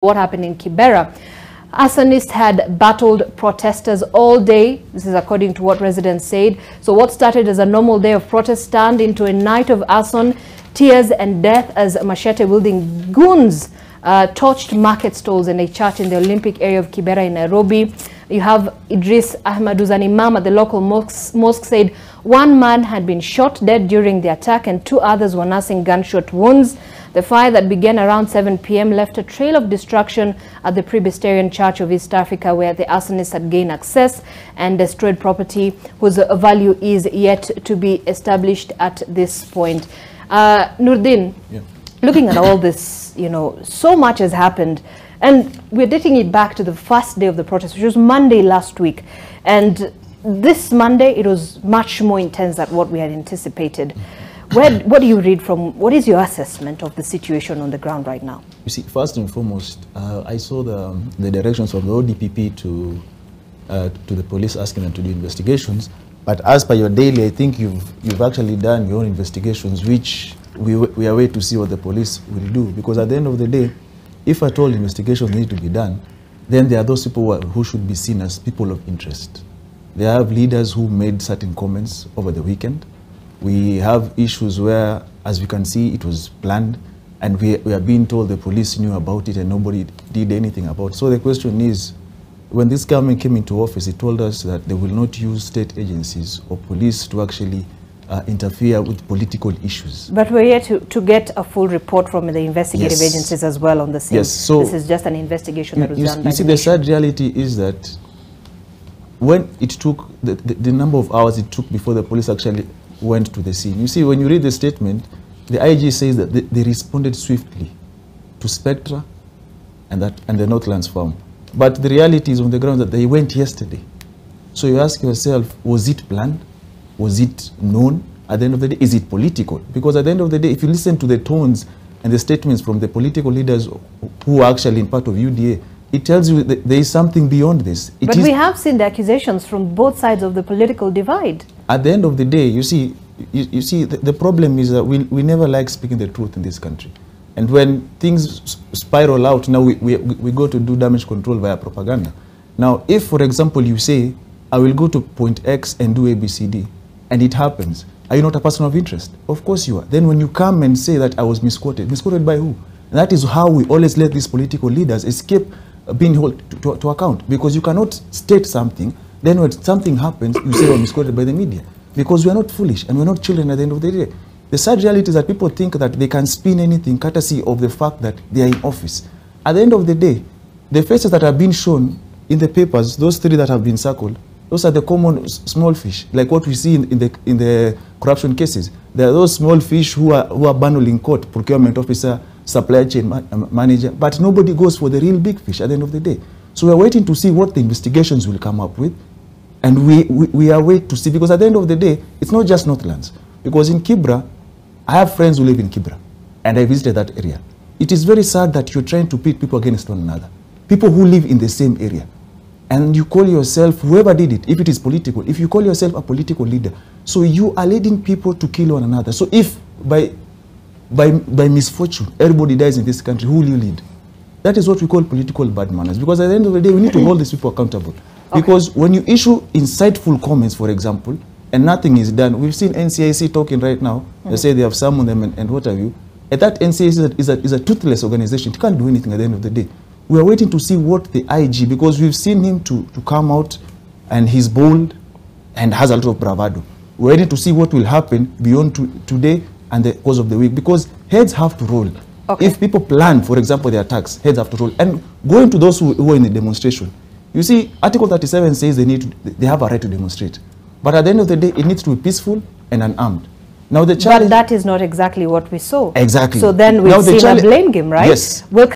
What happened in Kibera? Arsonists had battled protesters all day. This is according to what residents said. So what started as a normal day of protest turned into a night of arson, tears and death as machete-wielding goons torched market stalls in a church in the Olympic area of Kibera in Nairobi. You have Idris Ahmad, who's an imam at the local mosque, said one man had been shot dead during the attack and two others were nursing gunshot wounds. The fire that began around 7 p.m. left a trail of destruction at the Presbyterian Church of East Africa, where the arsonists had gained access and destroyed property whose value is yet to be established at this point. Noordean, looking at all this, so much has happened. And we're dating it back to the first day of the protest, which was Monday last week. And this Monday, it was much more intense than what we had anticipated. What do you read from, what is your assessment of the situation on the ground right now? You see, first and foremost, I saw the directions from the ODPP to the police asking them to do investigations. But as per your daily, I think you've actually done your own investigations, which we are waiting to see what the police will do. Because at the end of the day, if at all investigations need to be done, then there are those people who should be seen as people of interest. They have leaders who made certain comments over the weekend. We have issues where, as we can see, it was planned, and we are being told the police knew about it and nobody did anything about it. So the question is, when this government came into office, it told us that they will not use state agencies or police to actually interfere with political issues. But we're here to get a full report from the investigative agencies as well on the scene. Yes, so this is just an investigation that was done by you see, the sad reality is that when it took, the number of hours it took before the police actually went to the scene. You see, when you read the statement, the IG says that they responded swiftly to Spectra and the Northlands farm. But the reality is on the ground that they went yesterday. So you ask yourself, was it planned? Was it known? At the end of the day, is it political? Because at the end of the day, if you listen to the tones and the statements from the political leaders who are actually in part of UDA, it tells you that there is something beyond this. But we have seen the accusations from both sides of the political divide. At the end of the day, you see, the problem is that we never like speaking the truth in this country. And when things spiral out, now we go to do damage control via propaganda. Now, if, for example, you say, I will go to point X and do ABCD, and it happens, are you not a person of interest? Of course you are. Then when you come and say that I was misquoted by who? And that is how we always let these political leaders escape being held to account, because you cannot state something, then when something happens, you say, oh, misquoted by the media. Because we are not foolish and we're not children at the end of the day. The sad reality is that people think that they can spin anything courtesy of the fact that they are in office. At the end of the day, the faces that have been shown in the papers, those three that have been circled, those are the common small fish, like what we see in the corruption cases. There are those small fish who are bundled in court, procurement officer, supply chain manager, but nobody goes for the real big fish at the end of the day. So we are waiting to see what the investigations will come up with, and we are waiting to see, because at the end of the day, it's not just Northlands. Because in Kibra, I have friends who live in Kibra, and I visited that area. It is very sad that you're trying to pit people against one another, people who live in the same area. And you call yourself, whoever did it, if it is political, if you call yourself a political leader, so you are leading people to kill one another. So if by misfortune, everybody dies in this country, who will you lead? That is what we call political bad manners. Because at the end of the day, we need to hold these people accountable. Because when you issue insightful comments, for example, and nothing is done, we've seen NCIC talking right now. They say they have summoned them and what have you. And that NCIC is a toothless organization. It can't do anything at the end of the day. We are waiting to see what the IG, because we've seen him to come out and he's bold and has a lot of bravado. We're waiting to see what will happen beyond today and the course of the week, because heads have to roll. If people plan, for example, the attacks, heads have to roll. And going to those who are in the demonstration, you see, Article 37 says they have a right to demonstrate. But at the end of the day, it needs to be peaceful and unarmed. Now the challenge, but that is not exactly what we saw. Exactly. So then we've seen a blame game, right? Yes.